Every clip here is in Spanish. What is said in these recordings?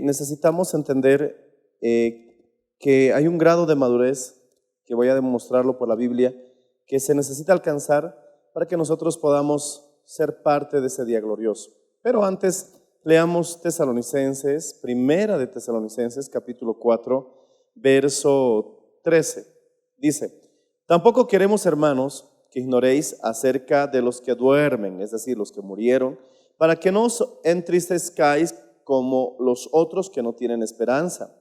necesitamos entender que hay un grado de madurez, que voy a demostrarlo por la Biblia, que se necesita alcanzar para que nosotros podamos ser parte de ese día glorioso. Pero antes leamos Tesalonicenses, primera de Tesalonicenses, capítulo 4, verso 13. Dice: tampoco queremos, hermanos, que ignoréis acerca de los que duermen, es decir, los que murieron, para que no os entristezcáis como los otros que no tienen esperanza.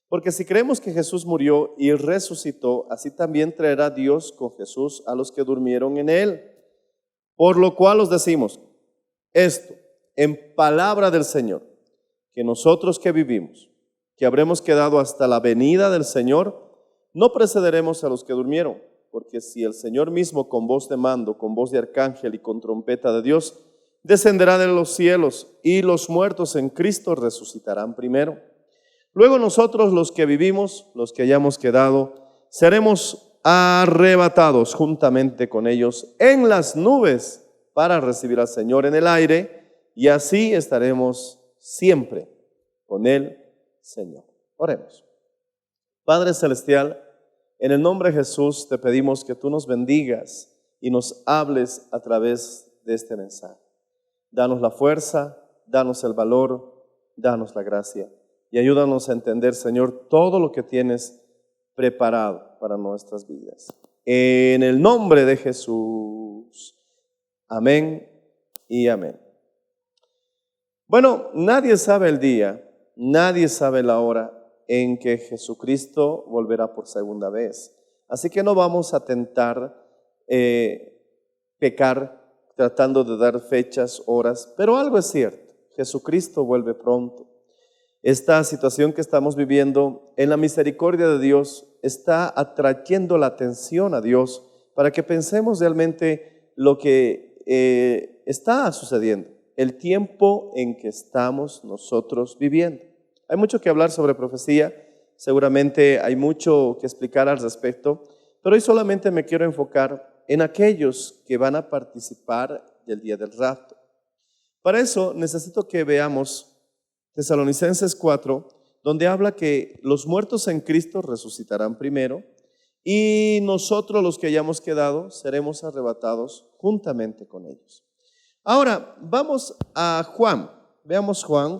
Porque si creemos que Jesús murió y resucitó, así también traerá Dios con Jesús a los que durmieron en él. Por lo cual os decimos esto, en palabra del Señor, que nosotros que vivimos, que habremos quedado hasta la venida del Señor, no precederemos a los que durmieron. Porque si el Señor mismo con voz de mando, con voz de arcángel y con trompeta de Dios, descenderá de los cielos, y los muertos en Cristo resucitarán primero. Luego nosotros, los que vivimos, los que hayamos quedado, seremos arrebatados juntamente con ellos en las nubes para recibir al Señor en el aire, y así estaremos siempre con el Señor. Oremos. Padre Celestial, en el nombre de Jesús te pedimos que tú nos bendigas y nos hables a través de este mensaje. Danos la fuerza, danos el valor, danos la gracia y ayúdanos a entender, Señor, todo lo que tienes preparado para nuestras vidas. En el nombre de Jesús. Amén y amén. Bueno, nadie sabe el día, nadie sabe la hora en que Jesucristo volverá por segunda vez. Así que no vamos a tentar pecar tratando de dar fechas, horas, pero algo es cierto, Jesucristo vuelve pronto. Esta situación que estamos viviendo en la misericordia de Dios está atrayendo la atención a Dios para que pensemos realmente lo que está sucediendo, el tiempo en que estamos nosotros viviendo. Hay mucho que hablar sobre profecía, seguramente hay mucho que explicar al respecto, pero hoy solamente me quiero enfocar en aquellos que van a participar del día del rapto. Para eso necesito que veamos Tesalonicenses 4, donde habla que los muertos en Cristo resucitarán primero y nosotros los que hayamos quedado seremos arrebatados juntamente con ellos. Ahora vamos a Juan, veamos Juan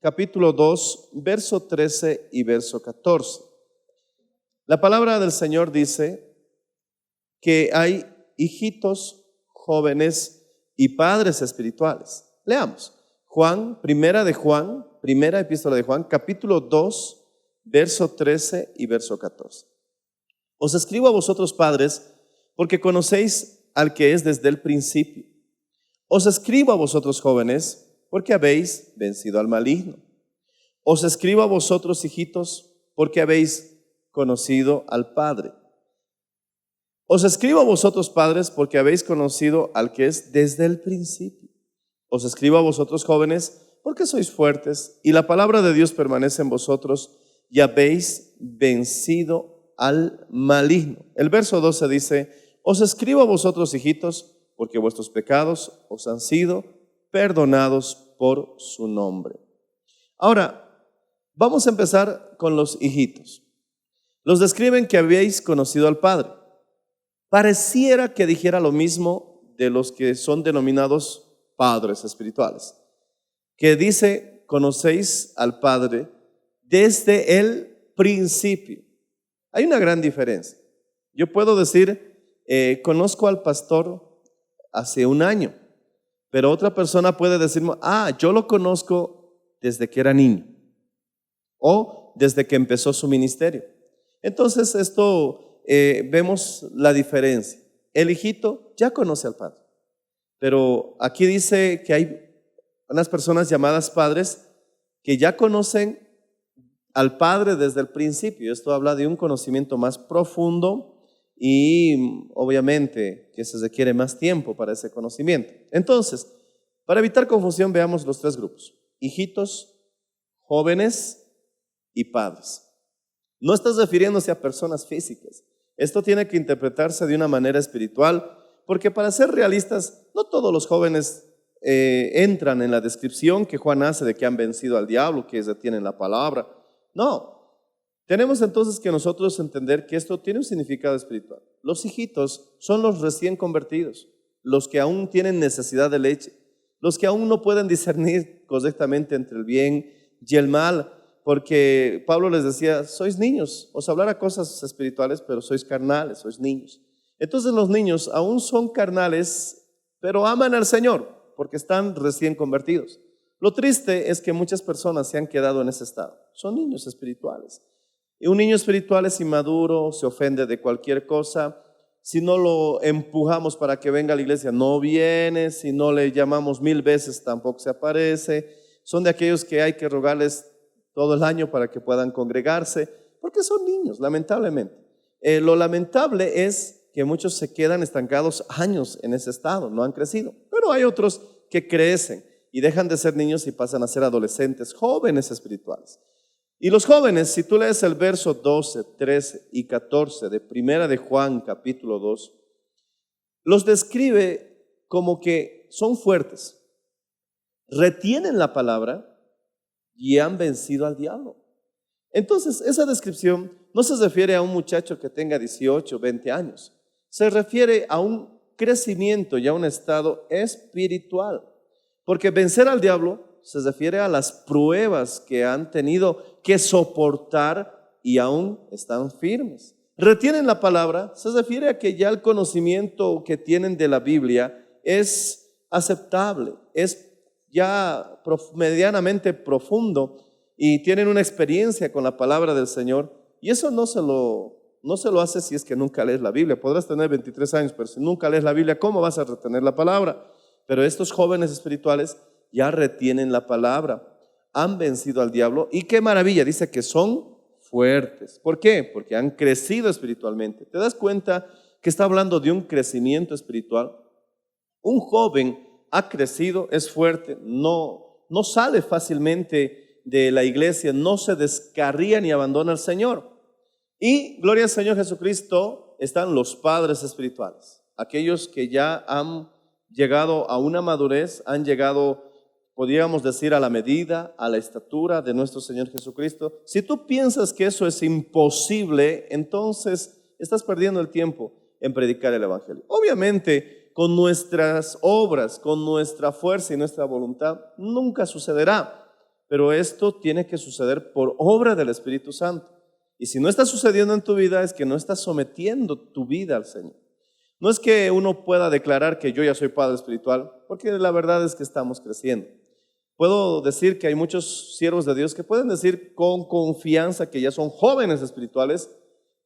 capítulo 2, verso 13 y verso 14. La palabra del Señor dice que hay hijitos, jóvenes y padres espirituales. Leamos. Primera epístola de Juan, capítulo 2, verso 13 y verso 14. Os escribo a vosotros, padres, porque conocéis al que es desde el principio. Os escribo a vosotros, jóvenes, porque habéis vencido al maligno. Os escribo a vosotros, hijitos, porque habéis conocido al Padre. Os escribo a vosotros, padres, porque habéis conocido al que es desde el principio. Os escribo a vosotros, jóvenes, porque sois fuertes y la palabra de Dios permanece en vosotros y habéis vencido al maligno. El verso 12 dice: os escribo a vosotros, hijitos, porque vuestros pecados os han sido perdonados por su nombre. Ahora, vamos a empezar con los hijitos. Los describen que habéis conocido al Padre. Pareciera que dijera lo mismo de los que son denominados padres espirituales, que dice: conocéis al Padre desde el principio. Hay una gran diferencia. Yo puedo decir, conozco al pastor hace un año, pero otra persona puede decirme: yo lo conozco desde que era niño o desde que empezó su ministerio. Entonces esto vemos la diferencia. El hijito ya conoce al Padre, pero aquí dice que hay unas personas llamadas padres que ya conocen al Padre desde el principio. Esto habla de un conocimiento más profundo y obviamente que se requiere más tiempo para ese conocimiento. Entonces, para evitar confusión, veamos los tres grupos: hijitos, jóvenes y padres. No estás refiriéndose a personas físicas. Esto tiene que interpretarse de una manera espiritual, porque para ser realistas, no todos los jóvenes entran en la descripción que Juan hace de que han vencido al diablo, que detienen la palabra. No. Tenemos entonces que nosotros entender que esto tiene un significado espiritual. Los hijitos son los recién convertidos, los que aún tienen necesidad de leche, los que aún no pueden discernir correctamente entre el bien y el mal, porque Pablo les decía, sois niños, os hablará cosas espirituales, pero sois carnales, sois niños. Entonces los niños aún son carnales, pero aman al Señor, porque están recién convertidos. Lo triste es que muchas personas se han quedado en ese estado. Son niños espirituales. Y un niño espiritual es inmaduro, se ofende de cualquier cosa. Si no lo empujamos para que venga a la iglesia, no viene. Si no le llamamos 1000 veces, tampoco se aparece. Son de aquellos que hay que rogarles todo el año para que puedan congregarse, porque son niños, lamentablemente. Lo lamentable es que muchos se quedan estancados años en ese estado, no han crecido. Pero hay otros que crecen y dejan de ser niños y pasan a ser adolescentes, jóvenes espirituales. Y los jóvenes, si tú lees el verso 12, 13 y 14 de Primera de Juan, capítulo 2, los describe como que son fuertes, retienen la palabra y han vencido al diablo. Entonces, esa descripción no se refiere a un muchacho que tenga 18, 20 años. Se refiere a un crecimiento y a un estado espiritual. Porque vencer al diablo se refiere a las pruebas que han tenido que soportar y aún están firmes. Retienen la palabra, se refiere a que ya el conocimiento que tienen de la Biblia es aceptable, es ya medianamente profundo y tienen una experiencia con la palabra del Señor. Y eso no se lo hace si es que nunca lees la Biblia. Podrás tener 23 años, pero si nunca lees la Biblia, ¿cómo vas a retener la palabra? Pero estos jóvenes espirituales ya retienen la palabra, han vencido al diablo y qué maravilla, dice que son fuertes. ¿Por qué? Porque han crecido espiritualmente. ¿Te das cuenta que está hablando de un crecimiento espiritual? Un joven ha crecido, es fuerte, no sale fácilmente de la iglesia, no se descarría ni abandona al Señor. Y gloria al Señor Jesucristo, están los padres espirituales, aquellos que ya han llegado a una madurez, han llegado, podríamos decir, a la medida, a la estatura de nuestro Señor Jesucristo. Si tú piensas que eso es imposible, entonces estás perdiendo el tiempo en predicar el Evangelio. Obviamente, con nuestras obras, con nuestra fuerza y nuestra voluntad, nunca sucederá. Pero esto tiene que suceder por obra del Espíritu Santo. Y si no está sucediendo en tu vida, es que no estás sometiendo tu vida al Señor. No es que uno pueda declarar que yo ya soy padre espiritual, porque la verdad es que estamos creciendo. Puedo decir que hay muchos siervos de Dios que pueden decir con confianza que ya son jóvenes espirituales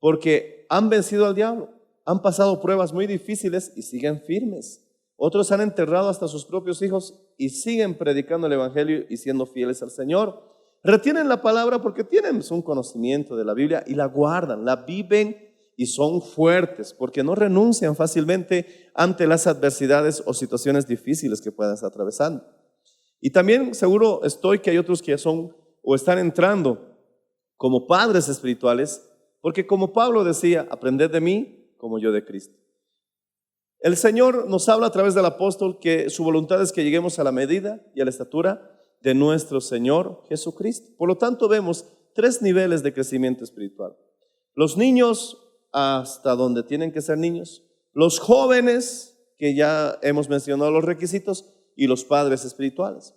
porque han vencido al diablo, han pasado pruebas muy difíciles y siguen firmes. Otros han enterrado hasta sus propios hijos y siguen predicando el Evangelio y siendo fieles al Señor. Retienen la palabra porque tienen un conocimiento de la Biblia y la guardan, la viven y son fuertes porque no renuncian fácilmente ante las adversidades o situaciones difíciles que puedan estar atravesando. Y también seguro estoy que hay otros que ya son o están entrando como padres espirituales, porque como Pablo decía, aprended de mí como yo de Cristo. El Señor nos habla a través del apóstol que su voluntad es que lleguemos a la medida y a la estatura de nuestro Señor Jesucristo. Por lo tanto, vemos 3 niveles de crecimiento espiritual. Los niños hasta donde tienen que ser niños, los jóvenes, que ya hemos mencionado los requisitos, y los padres espirituales.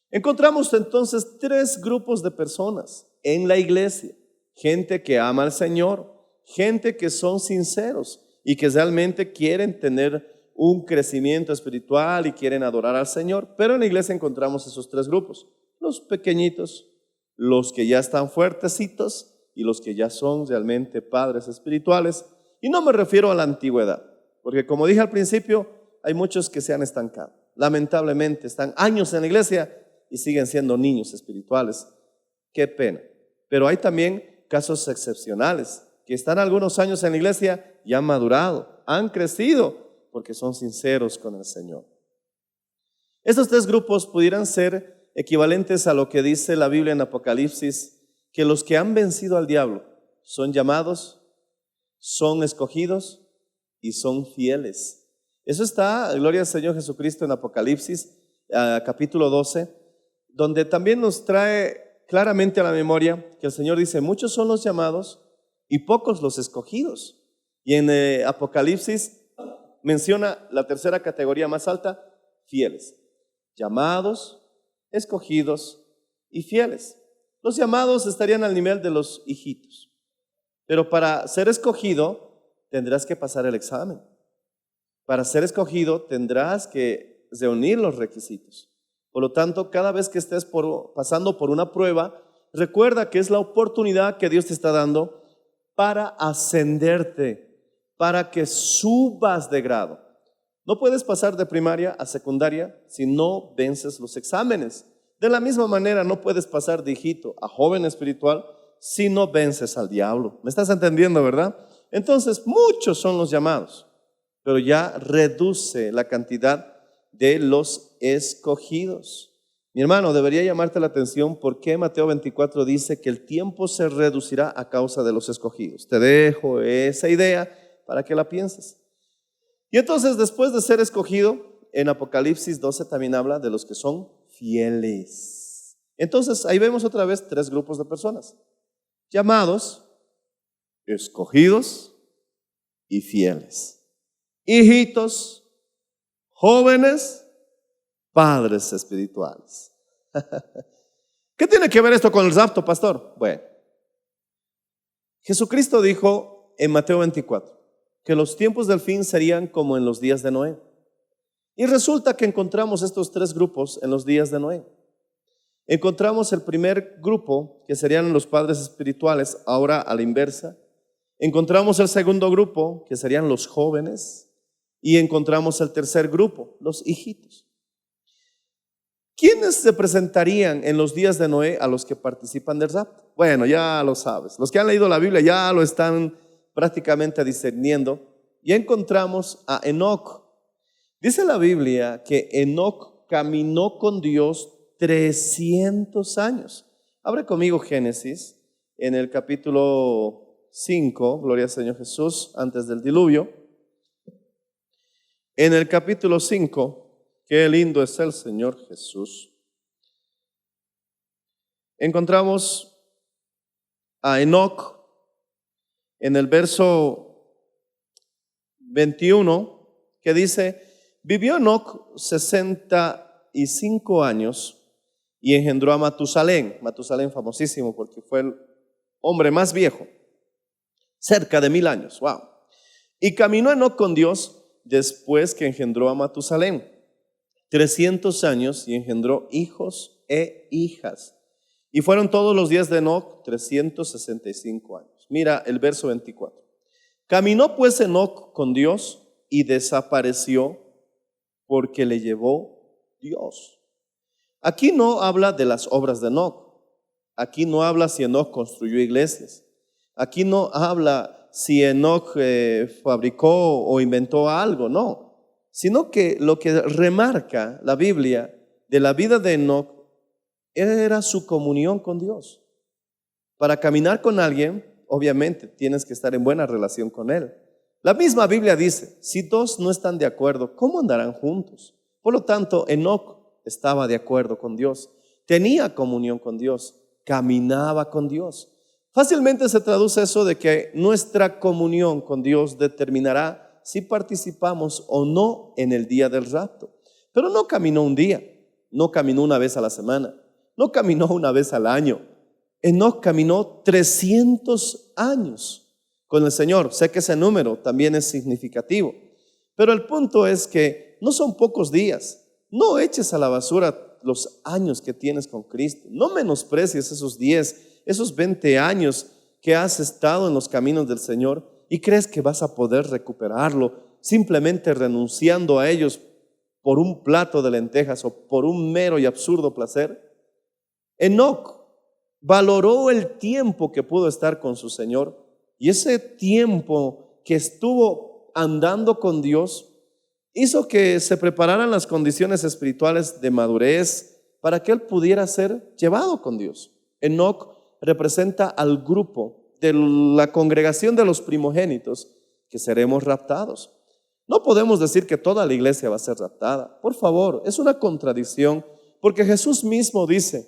Encontramos entonces 3 grupos de personas en la iglesia. Gente que ama al Señor, gente que son sinceros y que realmente quieren tener un crecimiento espiritual y quieren adorar al Señor. Pero en la iglesia encontramos esos 3 grupos. Los pequeñitos, los que ya están fuertecitos y los que ya son realmente padres espirituales. Y no me refiero a la antigüedad, porque como dije al principio, hay muchos que se han estancado. Lamentablemente están años en la iglesia y siguen siendo niños espirituales. Qué pena. Pero hay también casos excepcionales que están algunos años en la iglesia y han madurado, han crecido porque son sinceros con el Señor. Estos 3 grupos pudieran ser equivalentes a lo que dice la Biblia en Apocalipsis, que los que han vencido al diablo son llamados, son escogidos y son fieles. Eso está, gloria al Señor Jesucristo, en Apocalipsis. capítulo 12, donde también nos trae claramente a la memoria que el Señor dice, muchos son los llamados y pocos los escogidos. Y en Apocalipsis menciona la tercera categoría más alta, fieles. Llamados, escogidos y fieles. Los llamados estarían al nivel de los hijitos. Pero para ser escogido tendrás que pasar el examen. Para ser escogido tendrás que reunir los requisitos. Por lo tanto, cada vez que estés pasando por una prueba, recuerda que es la oportunidad que Dios te está dando para ascenderte, para que subas de grado. No puedes pasar de primaria a secundaria si no vences los exámenes. De la misma manera, no puedes pasar de hijito a joven espiritual si no vences al diablo. ¿Me estás entendiendo, verdad? Entonces, muchos son los llamados, pero ya reduce la cantidad de los escogidos. Mi hermano, debería llamarte la atención por qué Mateo 24 dice que el tiempo se reducirá a causa de los escogidos. Te dejo esa idea para que la pienses. Y entonces, después de ser escogido, en Apocalipsis 12 también habla de los que son fieles. Entonces, ahí vemos otra vez tres grupos de personas: llamados, escogidos y fieles. Hijitos, jóvenes, padres espirituales. ¿Qué tiene que ver esto con el rapto, pastor? Bueno, Jesucristo dijo en Mateo 24 que los tiempos del fin serían como en los días de Noé. Y resulta que encontramos estos tres grupos en los días de Noé. Encontramos el primer grupo, que serían los padres espirituales, ahora a la inversa. Encontramos el segundo grupo, que serían los jóvenes. Y encontramos el tercer grupo, los hijitos. ¿Quiénes se presentarían en los días de Noé a los que participan del rapto? Bueno, ya lo sabes. Los que han leído la Biblia ya lo están prácticamente discerniendo. Y encontramos a Enoc. Dice la Biblia que Enoc caminó con Dios 300 años. Abre conmigo Génesis en el capítulo 5, gloria al Señor Jesús, antes del diluvio. En el capítulo 5, qué lindo es el Señor Jesús, encontramos a Enoc en el verso 21, que dice: vivió Enoc 65 años y engendró a Matusalén. Matusalén famosísimo porque fue el hombre más viejo, cerca de 1000 años. Wow. Y caminó Enoc con Dios después que engendró a Matusalén 300 años y engendró hijos e hijas. Y fueron todos los días de Enoc 365 años. Mira el verso 24. Caminó pues Enoc con Dios y desapareció porque le llevó Dios. Aquí no habla de las obras de Enoc. Aquí no habla si Enoc construyó iglesias. Aquí no habla si Enoc fabricó o inventó algo, no. Sino que lo que remarca la Biblia de la vida de Enoc era su comunión con Dios. Para caminar con alguien, obviamente tienes que estar en buena relación con él. La misma Biblia dice, si dos no están de acuerdo, ¿cómo andarán juntos? Por lo tanto, Enoc estaba de acuerdo con Dios, tenía comunión con Dios, caminaba con Dios. Fácilmente se traduce eso de que nuestra comunión con Dios determinará si participamos o no en el día del rapto. Pero no caminó un día, no caminó una vez a la semana, no caminó una vez al año. Enoc caminó 300 años con el Señor. Sé que ese número también es significativo, pero el punto es que no son pocos días. No eches a la basura los años que tienes con Cristo. No menosprecies esos 10, esos 20 años que has estado en los caminos del Señor y crees que vas a poder recuperarlo simplemente renunciando a ellos por un plato de lentejas o por un mero y absurdo placer. Enoc valoró el tiempo que pudo estar con su Señor, y ese tiempo que estuvo andando con Dios hizo que se prepararan las condiciones espirituales de madurez para que él pudiera ser llevado con Dios. Enoc representa al grupo de la congregación de los primogénitos que seremos raptados. No podemos decir que toda la iglesia va a ser raptada. Por favor, es una contradicción, porque Jesús mismo dice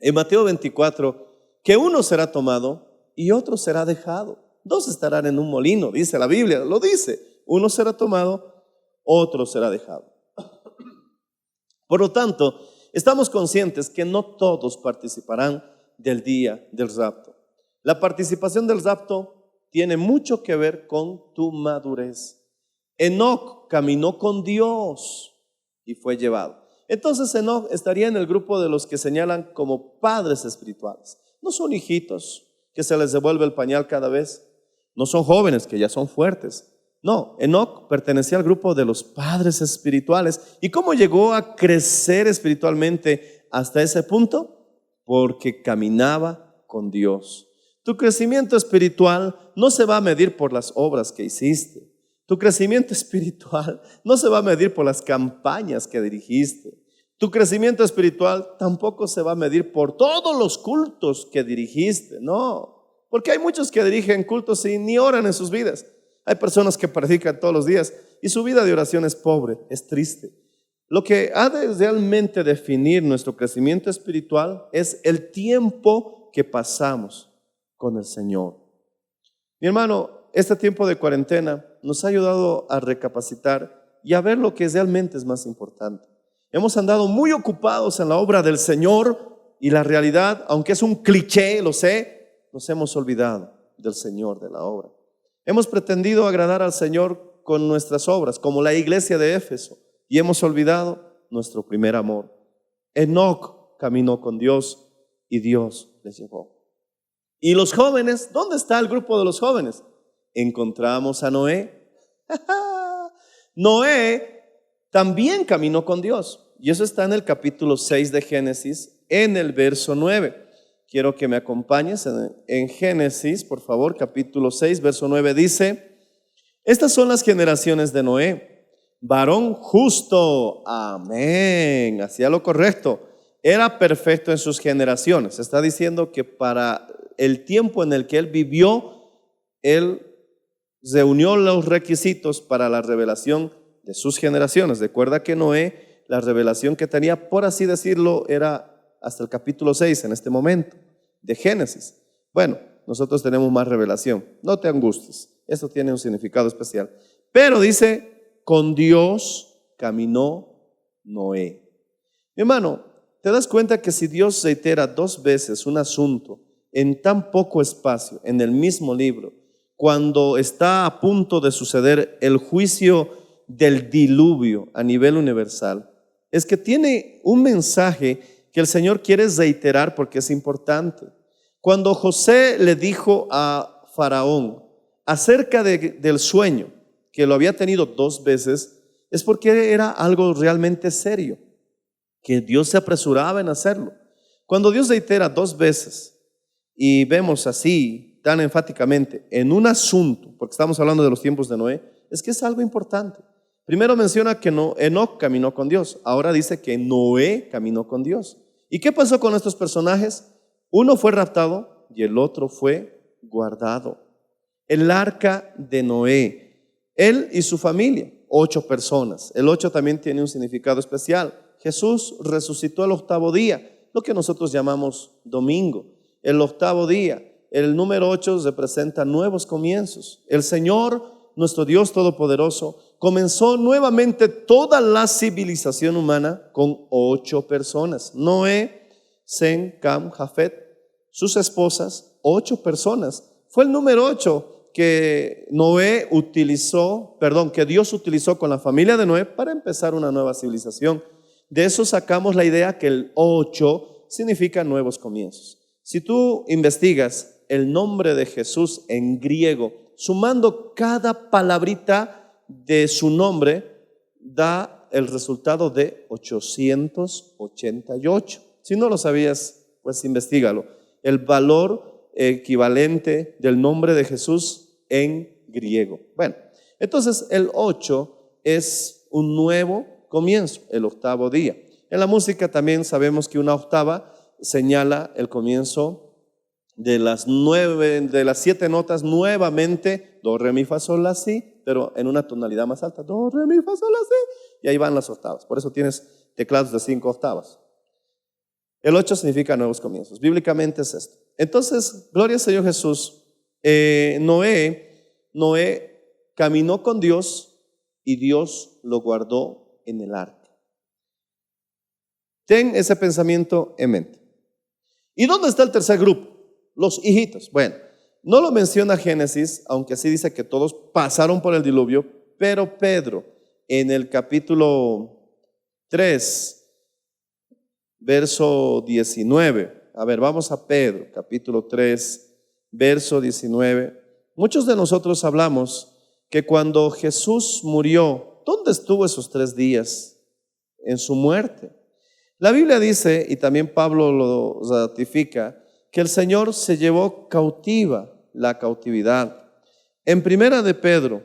en Mateo 24 que uno será tomado y otro será dejado. Dos estarán en un molino, dice la Biblia, lo dice. Uno será tomado, otro será dejado. Por lo tanto, estamos conscientes que no todos participarán del día del rapto. La participación del rapto tiene mucho que ver con tu madurez. Enoc caminó con Dios y fue llevado. Entonces Enoc estaría en el grupo de los que señalan como padres espirituales. No son hijitos que se les devuelve el pañal cada vez. No son jóvenes que ya son fuertes. No, Enoc pertenecía al grupo de los padres espirituales. ¿Y cómo llegó a crecer espiritualmente hasta ese punto? Porque caminaba con Dios. Tu crecimiento espiritual no se va a medir por las obras que hiciste. Tu crecimiento espiritual no se va a medir por las campañas que dirigiste. Tu crecimiento espiritual tampoco se va a medir por todos los cultos que dirigiste. No, porque hay muchos que dirigen cultos y ni oran en sus vidas. Hay personas que predican todos los días y su vida de oración es pobre, es triste. Lo que ha de realmente definir nuestro crecimiento espiritual es el tiempo que pasamos con el Señor. Mi hermano, este tiempo de cuarentena nos ha ayudado a recapacitar y a ver lo que realmente es más importante. Hemos andado muy ocupados en la obra del Señor y la realidad, aunque es un cliché, lo sé, nos hemos olvidado del Señor, de la obra. Hemos pretendido agradar al Señor con nuestras obras, como la iglesia de Éfeso, y hemos olvidado nuestro primer amor. Enoc caminó con Dios y Dios les llevó. ¿Y los jóvenes? ¿Dónde está el grupo de los jóvenes? Encontramos a Noé. Noé también caminó con Dios, y eso está en el capítulo 6 de Génesis, en el verso 9. Quiero que me acompañes en Génesis, por favor, capítulo 6, verso 9, dice: estas son las generaciones de Noé, varón justo, amén, hacía lo correcto, era perfecto en sus generaciones. Está diciendo que para el tiempo en el que él vivió, él reunió los requisitos para la revelación de sus generaciones. Recuerda que Noé, la revelación que tenía, por así decirlo, era hasta el capítulo 6 en este momento de Génesis. Bueno, nosotros tenemos más revelación. No te angusties, esto tiene un significado especial. Pero dice, con Dios caminó Noé. Mi hermano, ¿te das cuenta que si Dios reitera 2 veces un asunto en tan poco espacio, en el mismo libro, cuando está a punto de suceder el juicio del diluvio a nivel universal, es que tiene un mensaje que el Señor quiere reiterar porque es importante? Cuando José le dijo a Faraón acerca del sueño, que lo había tenido 2 veces, es porque era algo realmente serio, que Dios se apresuraba en hacerlo. Cuando Dios reitera 2 veces y vemos así tan enfáticamente en un asunto, porque estamos hablando de los tiempos de Noé, es que es algo importante. Primero menciona que Enoc caminó con Dios, ahora dice que Noé caminó con Dios. ¿Y qué pasó con estos personajes? Uno fue raptado y el otro fue guardado. El arca de Noé, él y su familia, 8 personas. El 8 también tiene un significado especial. Jesús resucitó el 8º día, lo que nosotros llamamos domingo. El 8º día, el número 8 representa nuevos comienzos. El Señor, nuestro Dios Todopoderoso, comenzó nuevamente toda la civilización humana con 8 personas. Noé, Sem, Cam, Jafet, sus esposas, 8 personas. Fue el número 8 que que Dios utilizó con la familia de Noé para empezar una nueva civilización. De eso sacamos la idea que el 8 significa nuevos comienzos. Si tú investigas el nombre de Jesús en griego, sumando cada palabrita de su nombre, da el resultado de 888. Si no lo sabías, pues investígalo. El valor equivalente del nombre de Jesús en griego. Bueno, entonces el 8 es un nuevo comienzo, el 8º día. En la música también sabemos que una octava señala el comienzo de las 7 notas nuevamente, do, re, mi, fa, sol, la, si, pero en una tonalidad más alta. Do, re, mi, fa, sol, la, si. Y ahí van las octavas. Por eso tienes teclados de 5 octavas. El 8 significa nuevos comienzos. Bíblicamente es esto. Entonces, gloria al Señor Jesús. Noé caminó con Dios y Dios lo guardó en el arca. Ten ese pensamiento en mente. ¿Y dónde está el tercer grupo? Los hijitos. Bueno, no lo menciona Génesis, aunque así dice que todos pasaron por el diluvio, pero Pedro en el capítulo 3, verso 19. A ver, vamos a Pedro, capítulo 3, verso 19. Muchos de nosotros hablamos que cuando Jesús murió, ¿dónde estuvo esos 3 días? En su muerte. La Biblia dice, y también Pablo lo ratifica, que el Señor se llevó cautiva la cautividad. En primera de Pedro,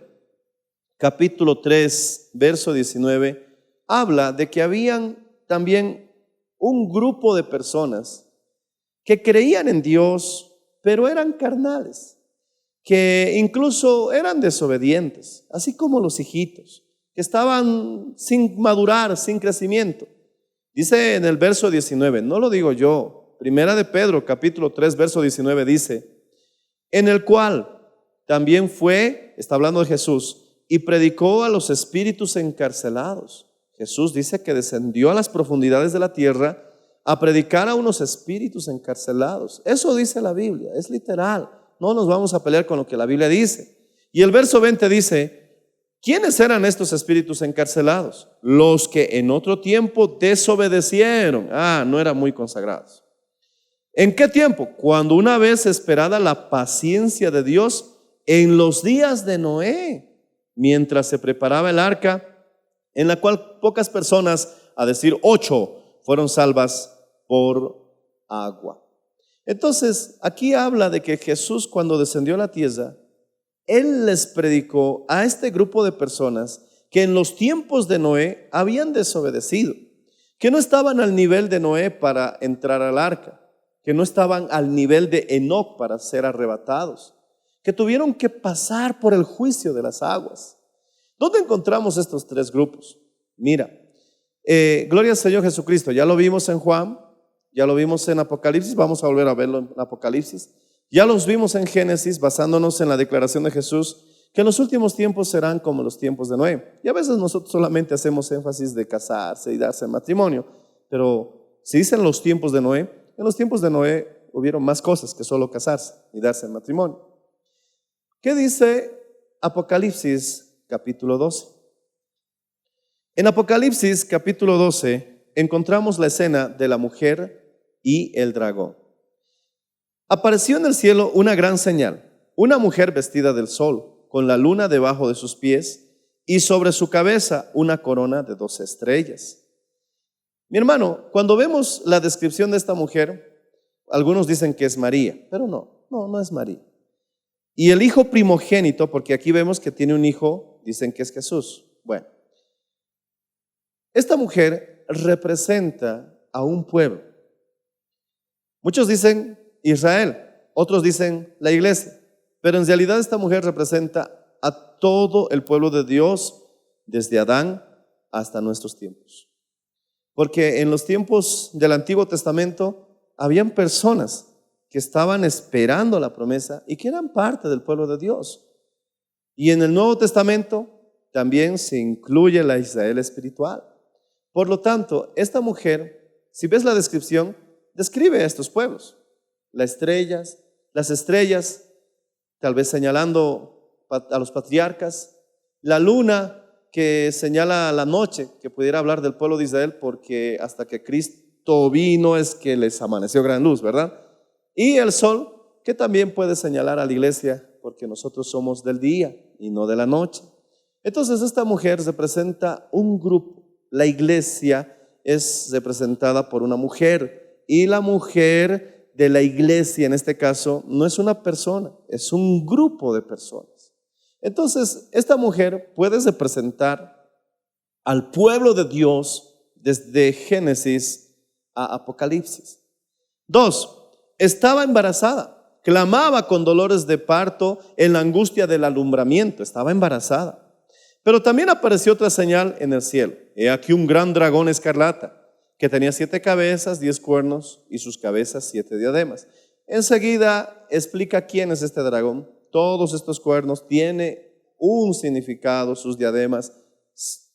capítulo 3, verso 19, habla de que habían también un grupo de personas que creían en Dios, pero eran carnales, que incluso eran desobedientes, así como los hijitos, que estaban sin madurar, sin crecimiento. Dice en el verso 19, no lo digo yo, primera de Pedro, capítulo 3, verso 19 dice, en el cual también fue, está hablando de Jesús, y predicó a los espíritus encarcelados. Jesús dice que descendió a las profundidades de la tierra a predicar a unos espíritus encarcelados. Eso dice la Biblia, es literal. No nos vamos a pelear con lo que la Biblia dice. Y el verso 20 dice, ¿quiénes eran estos espíritus encarcelados? Los que en otro tiempo desobedecieron. No eran muy consagrados. ¿En qué tiempo? Cuando una vez esperada la paciencia de Dios en los días de Noé, mientras se preparaba el arca, en la cual pocas personas, a decir 8, fueron salvas por agua. Entonces, aquí habla de que Jesús, cuando descendió a la tierra, Él les predicó a este grupo de personas que en los tiempos de Noé habían desobedecido, que no estaban al nivel de Noé para entrar al arca, que no estaban al nivel de Enoc para ser arrebatados, que tuvieron que pasar por el juicio de las aguas. ¿Dónde encontramos estos 3 grupos? Mira, gloria al Señor Jesucristo, ya lo vimos en Juan, ya lo vimos en Apocalipsis, vamos a volver a verlo en Apocalipsis, ya los vimos en Génesis, basándonos en la declaración de Jesús, que en los últimos tiempos serán como los tiempos de Noé. Y a veces nosotros solamente hacemos énfasis de casarse y darse en matrimonio, pero si dicen los tiempos de Noé, en los tiempos de Noé hubieron más cosas que solo casarse y darse en matrimonio. ¿Qué dice Apocalipsis capítulo 12? En Apocalipsis capítulo 12 encontramos la escena de la mujer y el dragón. Apareció en el cielo una gran señal, una mujer vestida del sol, con la luna debajo de sus pies y sobre su cabeza una corona de 12 estrellas. Mi hermano, cuando vemos la descripción de esta mujer, algunos dicen que es María, pero no es María. Y el hijo primogénito, porque aquí vemos que tiene un hijo, dicen que es Jesús. Bueno, esta mujer representa a un pueblo. Muchos dicen Israel, otros dicen la iglesia, pero en realidad esta mujer representa a todo el pueblo de Dios desde Adán hasta nuestros tiempos. Porque en los tiempos del Antiguo Testamento habían personas que estaban esperando la promesa y que eran parte del pueblo de Dios. Y en el Nuevo Testamento también se incluye la Israel espiritual. Por lo tanto, esta mujer, si ves la descripción, describe a estos pueblos. Las estrellas, tal vez señalando a los patriarcas, la luna que señala la noche, que pudiera hablar del pueblo de Israel, porque hasta que Cristo vino es que les amaneció gran luz, ¿verdad? Y el sol, que también puede señalar a la iglesia, porque nosotros somos del día y no de la noche. Entonces esta mujer representa un grupo. La iglesia es representada por una mujer, y la mujer de la iglesia en este caso no es una persona, es un grupo de personas. Entonces esta mujer puede representar al pueblo de Dios desde Génesis a Apocalipsis. 2, estaba embarazada. clamaba con dolores de parto en la angustia del alumbramiento, estaba embarazada. Pero también apareció otra señal en el cielo. He aquí un gran dragón escarlata, que tenía 7 cabezas, 10 cuernos y sus cabezas 7 diademas. Enseguida explica quién es este dragón. Todos estos cuernos tienen un significado, sus diademas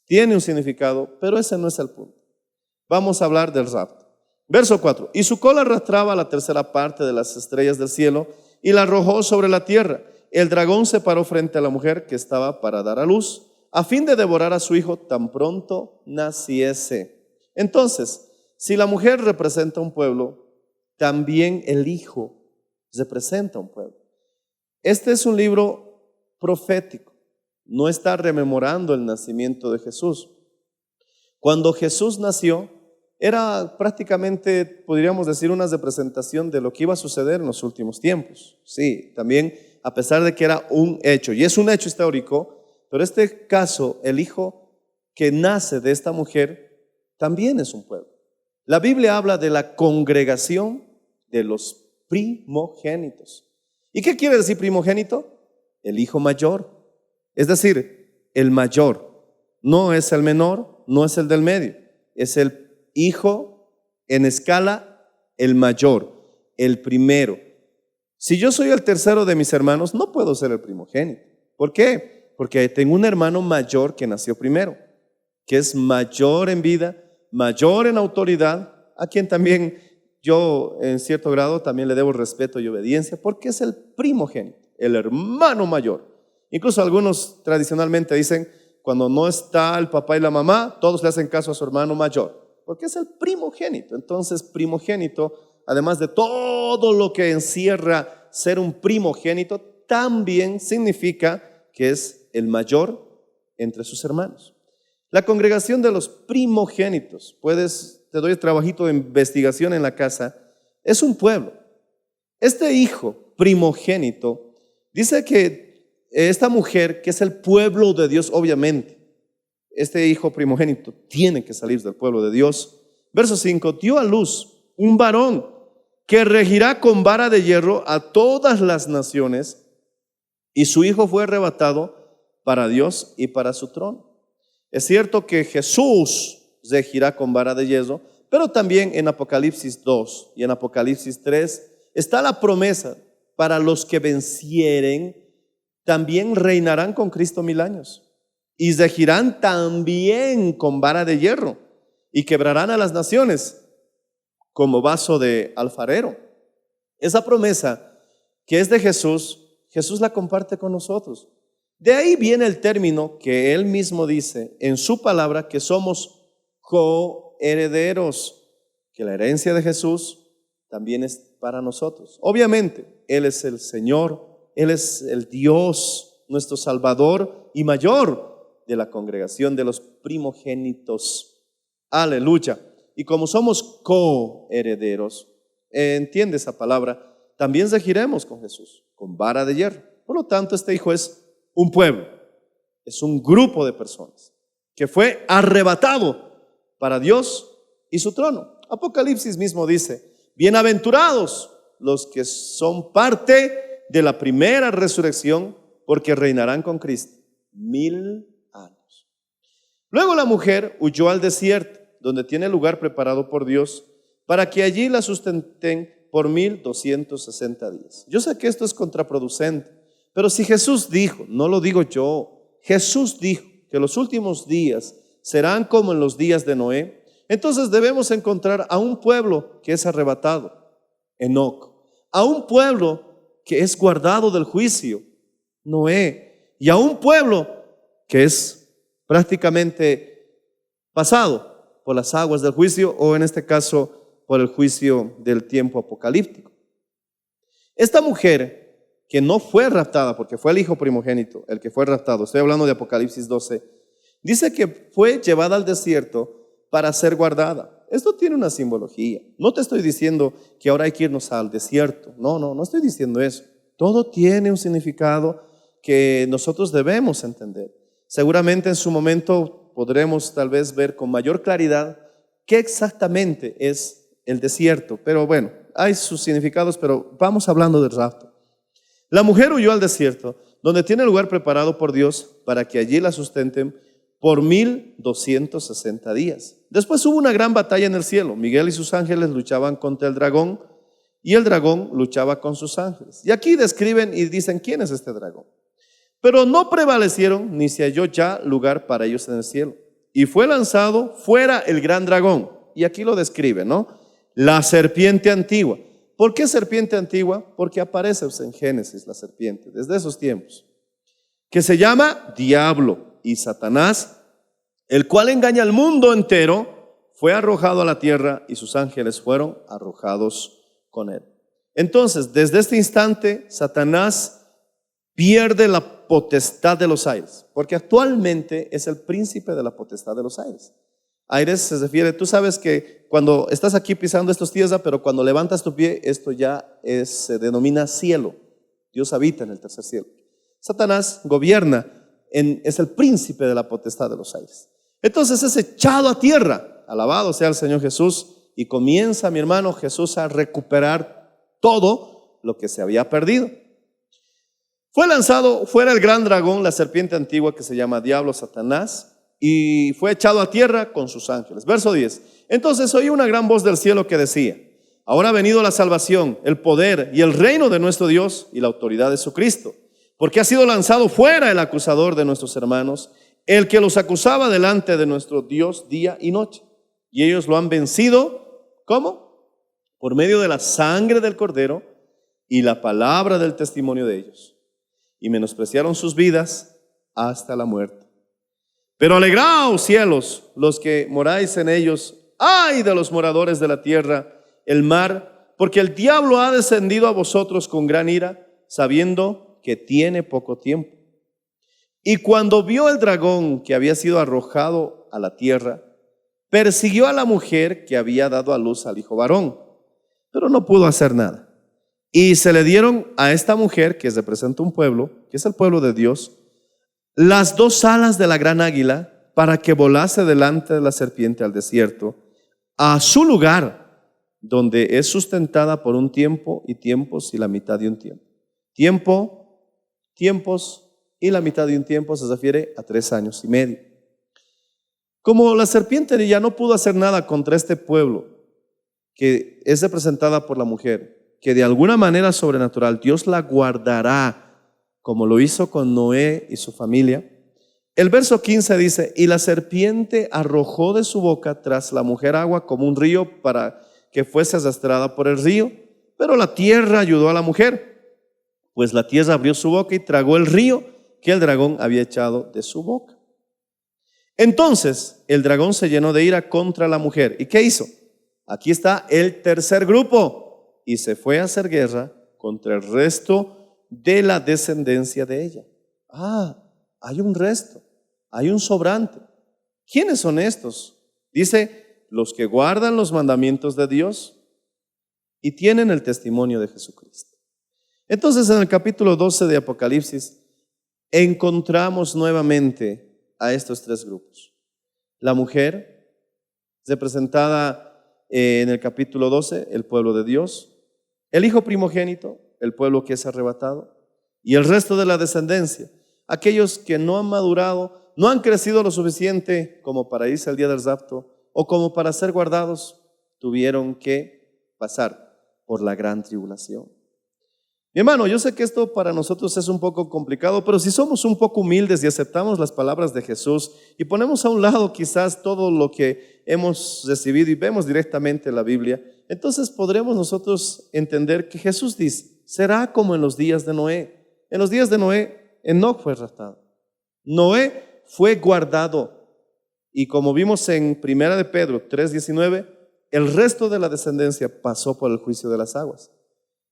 tienen un significado, pero ese no es el punto. Vamos a hablar del rapto. Verso 4. Y su cola arrastraba la tercera parte de las estrellas del cielo y la arrojó sobre la tierra. El dragón se paró frente a la mujer que estaba para dar a luz, a fin de devorar a su hijo tan pronto naciese. Entonces, si la mujer representa un pueblo, también el hijo representa un pueblo. Este es un libro profético, no está rememorando el nacimiento de Jesús. Cuando Jesús nació, era prácticamente, podríamos decir, una representación de lo que iba a suceder en los últimos tiempos. Sí, también, a pesar de que era un hecho, y es un hecho histórico, pero este caso, el hijo que nace de esta mujer, también es un pueblo. La Biblia habla de la congregación de los primogénitos. ¿Y qué quiere decir primogénito? El hijo mayor. Es decir, el mayor. No es el menor, no es el del medio. Es el hijo en escala, el mayor, el primero. Si yo soy el tercero de mis hermanos, no puedo ser el primogénito. ¿Por qué? Porque tengo un hermano mayor que nació primero, que es mayor en vida, mayor en autoridad, a quien también yo en cierto grado también le debo respeto y obediencia, porque es el primogénito, el hermano mayor. Incluso algunos tradicionalmente dicen, cuando no está el papá y la mamá, todos le hacen caso a su hermano mayor, porque es el primogénito. Entonces, primogénito, además de todo lo que encierra ser un primogénito, también significa que es el mayor entre sus hermanos. La congregación de los primogénitos, te doy el trabajito de investigación en la casa, es un pueblo. Este hijo primogénito dice que esta mujer, que es el pueblo de Dios, obviamente, este hijo primogénito tiene que salir del pueblo de Dios. Verso 5, dio a luz un varón que regirá con vara de hierro a todas las naciones, y su hijo fue arrebatado para Dios y para su trono. Es cierto que Jesús regirá con vara de hierro, pero también en Apocalipsis 2 y en Apocalipsis 3 está la promesa: para los que vencieren, también reinarán con Cristo 1000 años. Y regirán también con vara de hierro, y quebrarán a las naciones como vaso de alfarero. Esa promesa que es de Jesús, Jesús la comparte con nosotros. De ahí viene el término que Él mismo dice en su palabra, que somos coherederos, que la herencia de Jesús también es para nosotros. Obviamente, Él es el Señor, Él es el Dios, nuestro Salvador y mayor de la congregación de los primogénitos. Aleluya. Y como somos coherederos, entiende esa palabra, también regiremos con Jesús, con vara de hierro. Por lo tanto, este hijo es un pueblo, es un grupo de personas que fue arrebatado para Dios y su trono. Apocalipsis mismo dice: bienaventurados los que son parte de la primera resurrección, porque reinarán con Cristo 1000 años. Luego la mujer huyó al desierto, donde tiene lugar preparado por Dios, para que allí la sustenten por 1260 días. Yo sé que esto es contraproducente, pero si Jesús dijo, no lo digo yo, Jesús dijo que los últimos días serán como en los días de Noé, entonces debemos encontrar a un pueblo que es arrebatado, Enoc, a un pueblo que es guardado del juicio, Noé, y a un pueblo que es prácticamente pasado por las aguas del juicio, o en este caso por el juicio del tiempo apocalíptico. Esta mujer que no fue raptada, porque fue el hijo primogénito el que fue raptado, estoy hablando de Apocalipsis 12, dice que fue llevada al desierto para ser guardada. Esto tiene una simbología. No te estoy diciendo que ahora hay que irnos al desierto, no estoy diciendo eso. Todo tiene un significado que nosotros debemos entender. Seguramente en su momento podremos tal vez ver con mayor claridad qué exactamente es el desierto. Pero bueno, hay sus significados, pero vamos hablando del rapto. La mujer huyó al desierto, donde tiene lugar preparado por Dios para que allí la sustenten por 1260 días. Después hubo una gran batalla en el cielo. Miguel y sus ángeles luchaban contra el dragón y el dragón luchaba con sus ángeles. Y aquí describen y dicen, ¿quién es este dragón? Pero no prevalecieron, ni se halló ya lugar para ellos en el cielo. Y fue lanzado fuera el gran dragón. Y aquí lo describe, ¿no? La serpiente antigua. ¿Por qué serpiente antigua? Porque aparece en Génesis la serpiente, desde esos tiempos, que se llama Diablo y Satanás, el cual engaña al mundo entero, fue arrojado a la tierra y sus ángeles fueron arrojados con él. Entonces, desde este instante, Satanás pierde la potestad de los aires, porque actualmente es el príncipe de la potestad de los aires. Aires se refiere, tú sabes que cuando estás aquí pisando esto es tierra, pero cuando levantas tu pie, esto ya se denomina cielo. Dios habita en el tercer cielo. Satanás gobierna, es el príncipe de la potestad de los aires. Entonces es echado a tierra, alabado sea el Señor Jesús, y comienza, mi hermano Jesús, a recuperar todo lo que se había perdido. Fue lanzado fuera el gran dragón, la serpiente antigua que se llama Diablo, Satanás, y fue echado a tierra con sus ángeles. Verso 10. Entonces oí una gran voz del cielo que decía: ahora ha venido la salvación, el poder y el reino de nuestro Dios y la autoridad de su Cristo, porque ha sido lanzado fuera el acusador de nuestros hermanos, el que los acusaba delante de nuestro Dios día y noche. Y ellos lo han vencido, ¿cómo? Por medio de la sangre del Cordero y la palabra del testimonio de ellos. Y menospreciaron sus vidas hasta la muerte. Pero alegraos, cielos, los que moráis en ellos. Ay de los moradores de la tierra, el mar, porque el diablo ha descendido a vosotros con gran ira, sabiendo que tiene poco tiempo. Y cuando vio el dragón que había sido arrojado a la tierra, persiguió a la mujer que había dado a luz al hijo varón, pero no pudo hacer nada. Y se le dieron a esta mujer, que representa un pueblo, que es el pueblo de Dios, las dos alas de la gran águila, para que volase delante de la serpiente al desierto, a su lugar, donde es sustentada por un tiempo y tiempos y la mitad de un tiempo. Tiempo, tiempos y la mitad de un tiempo se refiere a 3 años y medio. Como la serpiente ya no pudo hacer nada contra este pueblo, que es representada por la mujer, que de alguna manera sobrenatural Dios la guardará, como lo hizo con Noé y su familia. El verso 15 dice: y la serpiente arrojó de su boca tras la mujer agua como un río para que fuese arrastrada por el río, pero la tierra ayudó a la mujer, pues la tierra abrió su boca y tragó el río que el dragón había echado de su boca. Entonces el dragón se llenó de ira contra la mujer. ¿Y qué hizo? Aquí está el tercer grupo, y se fue a hacer guerra contra el resto de la descendencia de ella. Hay un resto, hay un sobrante. ¿Quiénes son estos? Dice: los que guardan los mandamientos de Dios y tienen el testimonio de Jesucristo. Entonces en el capítulo 12 de Apocalipsis encontramos nuevamente a estos 3 grupos. La mujer, representada en el capítulo 12, el pueblo de Dios; el hijo primogénito, el pueblo que es arrebatado; y el resto de la descendencia, aquellos que no han madurado, no han crecido lo suficiente como para irse al día del rapto o como para ser guardados, tuvieron que pasar por la gran tribulación. Mi hermano, yo sé que esto para nosotros es un poco complicado, pero si somos un poco humildes y aceptamos las palabras de Jesús y ponemos a un lado quizás todo lo que hemos recibido y vemos directamente en la Biblia, entonces podremos nosotros entender que Jesús dice: será como en los días de Noé. En los días de Noé, Enoc fue raptado. Noé fue guardado. Y como vimos en 1 de Pedro 3:19, el resto de la descendencia pasó por el juicio de las aguas.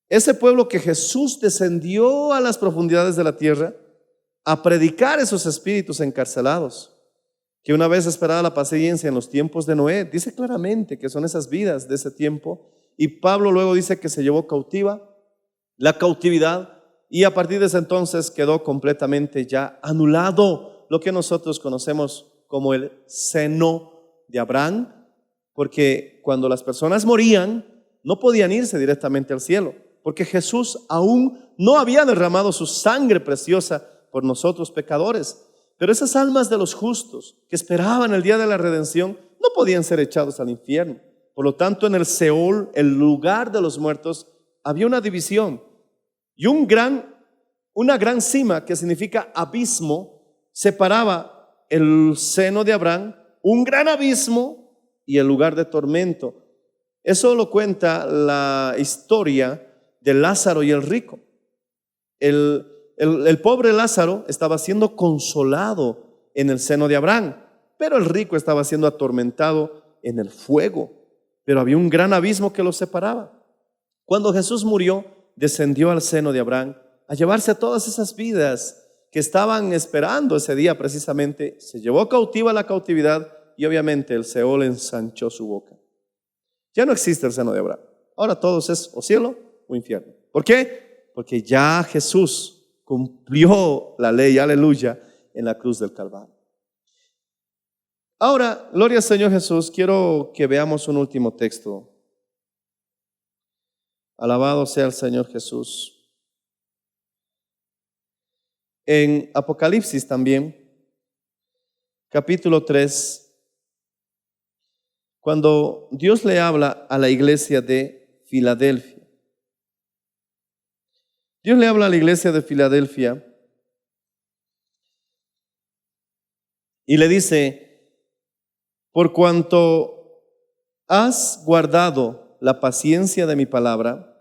Ese pueblo que Jesús descendió a las profundidades de la tierra a predicar esos espíritus encarcelados, que una vez esperada la paciencia en los tiempos de Noé, dice claramente que son esas vidas de ese tiempo. Y Pablo luego dice que se llevó cautiva la cautividad, y a partir de ese entonces quedó completamente ya anulado lo que nosotros conocemos como el seno de Abraham, porque cuando las personas morían, no podían irse directamente al cielo, porque Jesús aún no había derramado su sangre preciosa por nosotros pecadores. Pero esas almas de los justos que esperaban el día de la redención no podían ser echados al infierno. Por lo tanto, en el Seol, el lugar de los muertos, había una división y una gran cima, que significa abismo, separaba el seno de Abraham, un gran abismo y el lugar de tormento. Eso lo cuenta la historia de Lázaro y el rico. El pobre Lázaro estaba siendo consolado en el seno de Abraham, pero el rico estaba siendo atormentado en el fuego. Pero había un gran abismo que los separaba. Cuando Jesús murió, descendió al seno de Abraham a llevarse a todas esas vidas que estaban esperando ese día precisamente. Se llevó cautiva la cautividad y obviamente el Seol ensanchó su boca. Ya no existe el seno de Abraham. Ahora todos es o cielo o infierno. ¿Por qué? Porque ya Jesús cumplió la ley, aleluya, en la cruz del Calvario. Ahora, gloria al Señor Jesús, quiero que veamos un último texto. Alabado sea el Señor Jesús. En Apocalipsis también, capítulo 3, cuando Dios le habla a la iglesia de Filadelfia. Dios le habla a la iglesia de Filadelfia y le dice: por cuanto has guardado la paciencia de mi palabra,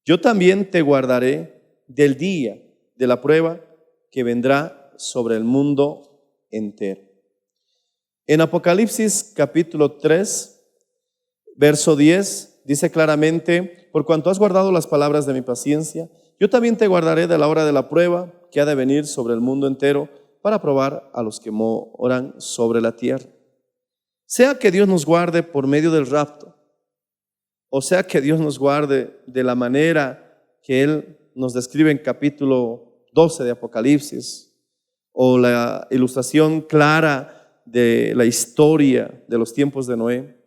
yo también te guardaré del día de la prueba que vendrá sobre el mundo entero. En Apocalipsis capítulo 3, verso 10, dice claramente: por cuanto has guardado las palabras de mi paciencia, yo también te guardaré de la hora de la prueba que ha de venir sobre el mundo entero para probar a los que moran sobre la tierra. Sea que Dios nos guarde por medio del rapto, o sea que Dios nos guarde de la manera que Él nos describe en capítulo 12 de Apocalipsis, o la ilustración clara de la historia de los tiempos de Noé.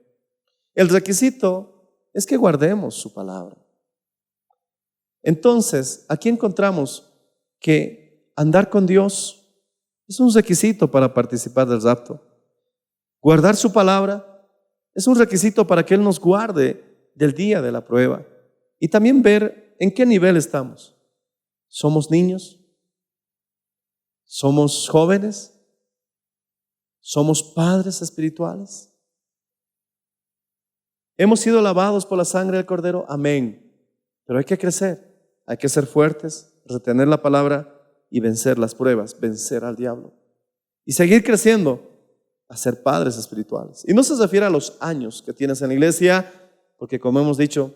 El requisito es que guardemos su palabra. Entonces, aquí encontramos que andar con Dios es un requisito para participar del rapto. Guardar su palabra es un requisito para que Él nos guarde del día de la prueba. Y también ver en qué nivel estamos. ¿Somos niños? ¿Somos jóvenes? ¿Somos padres espirituales? ¿Hemos sido lavados por la sangre del Cordero? Amén. Pero hay que crecer, hay que ser fuertes, retener la palabra y vencer las pruebas, vencer al diablo. Y seguir creciendo a ser padres espirituales. Y no se refiere a los años que tienes en la iglesia, porque como hemos dicho,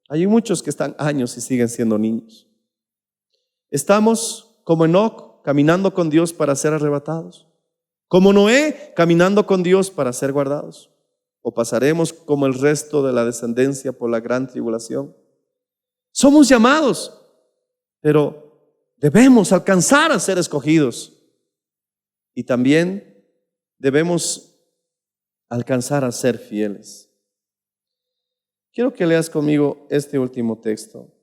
hay muchos que están años y siguen siendo niños. Estamos como Enoc, caminando con Dios para ser arrebatados. Como Noé, caminando con Dios para ser guardados. O pasaremos como el resto de la descendencia por la gran tribulación. Somos llamados, pero debemos alcanzar a ser escogidos. Y también debemos alcanzar a ser fieles. Quiero que leas conmigo este último texto,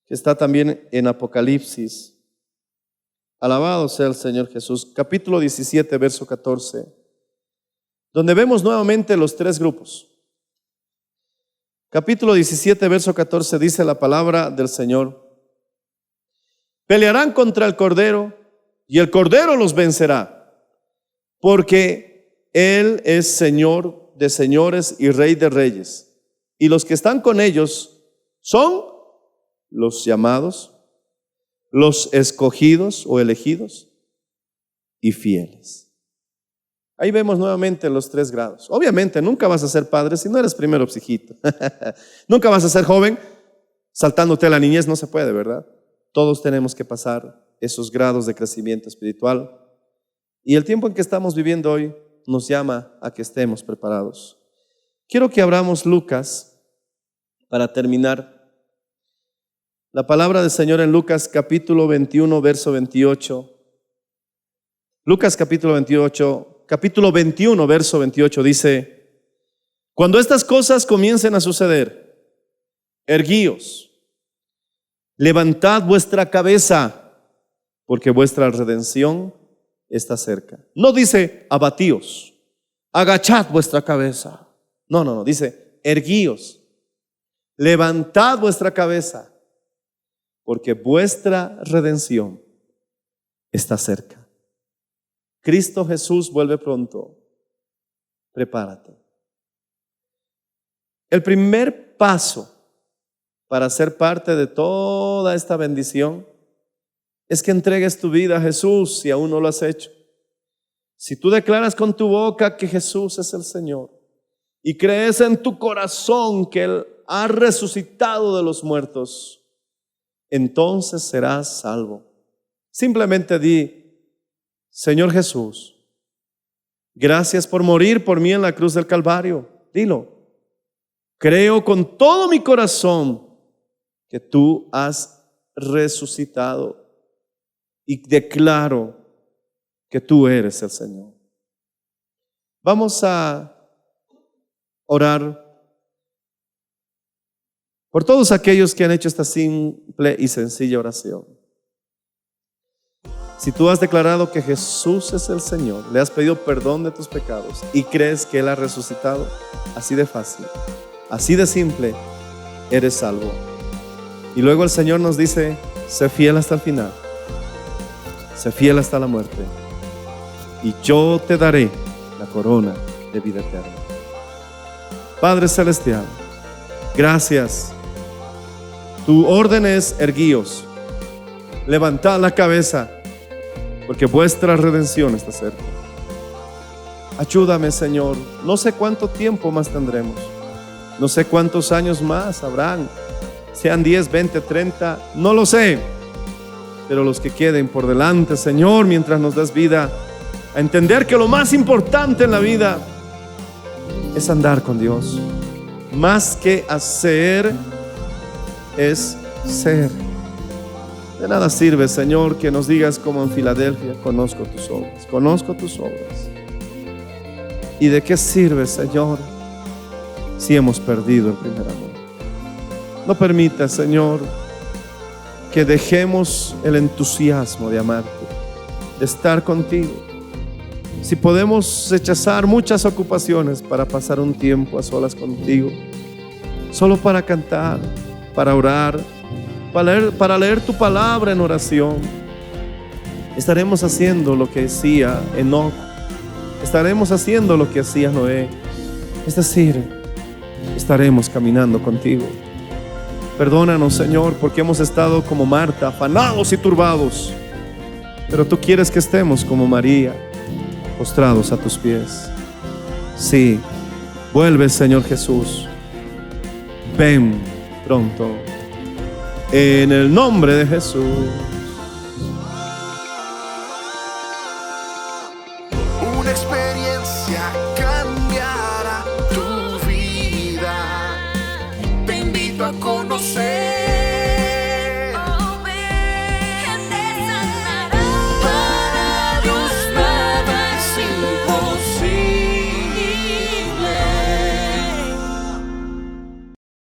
que está también en Apocalipsis. Alabado sea el Señor Jesús. Capítulo 17, verso 14, donde vemos nuevamente los tres grupos. Capítulo 17, verso 14, dice la palabra del Señor: pelearán contra el Cordero y el Cordero los vencerá, porque Él es Señor de señores y Rey de reyes, y los que están con ellos son los llamados, los escogidos o elegidos y fieles. Ahí vemos nuevamente los tres grados. Obviamente nunca vas a ser padre si no eres primero psijito. Nunca vas a ser joven saltándote a la niñez, no se puede, ¿verdad? Todos tenemos que pasar esos grados de crecimiento espiritual. Y el tiempo en que estamos viviendo hoy nos llama a que estemos preparados. Quiero que abramos Lucas para terminar. La palabra del Señor en Lucas capítulo 21, verso 28. Lucas capítulo 21, verso 28 dice: Cuando estas cosas comiencen a suceder, erguíos, levantad vuestra cabeza, porque vuestra redención está cerca. No dice abatíos, agachad vuestra cabeza. No, dice erguíos, levantad vuestra cabeza, porque vuestra redención está cerca. Cristo Jesús vuelve pronto. Prepárate. El primer paso para ser parte de toda esta bendición es que entregues tu vida a Jesús si aún no lo has hecho. Si tú declaras con tu boca que Jesús es el Señor y crees en tu corazón que Él ha resucitado de los muertos, entonces serás salvo. Simplemente di: Señor Jesús, gracias por morir por mí en la cruz del Calvario. Dilo. Creo con todo mi corazón que tú has resucitado y declaro que tú eres el Señor. Vamos a orar por todos aquellos que han hecho esta simple y sencilla oración. Si tú has declarado que Jesús es el Señor, le has pedido perdón de tus pecados y crees que Él ha resucitado, así de fácil, así de simple, eres salvo. Y luego el Señor nos dice: sé fiel hasta el final, sé fiel hasta la muerte, y yo te daré la corona de vida eterna. Padre Celestial, gracias. Tu orden es: erguíos, levantad la cabeza, porque vuestra redención está cerca. Ayúdame, Señor. No sé cuánto tiempo más tendremos, no sé cuántos años más habrán, sean 10, 20, 30, no lo sé, pero los que queden por delante, Señor, mientras nos das vida, a entender que lo más importante en la vida es andar con Dios. Más que hacer, es ser. De nada sirve, Señor, que nos digas como en Filadelfia: conozco tus obras, conozco tus obras. ¿Y de qué sirve, Señor, si hemos perdido el primer amor? No permitas, Señor, que dejemos el entusiasmo de amarte, de estar contigo. Si podemos rechazar muchas ocupaciones para pasar un tiempo a solas contigo, solo para cantar, para orar, para leer tu palabra en oración, estaremos haciendo lo que hacía Enoc, estaremos haciendo lo que hacía Noé. Es decir, estaremos caminando contigo. Perdónanos, Señor, porque hemos estado como Marta, afanados y turbados, pero tú quieres que estemos como María, postrados a tus pies. Sí, vuelve, Señor Jesús. Ven pronto, en el nombre de Jesús. Una experiencia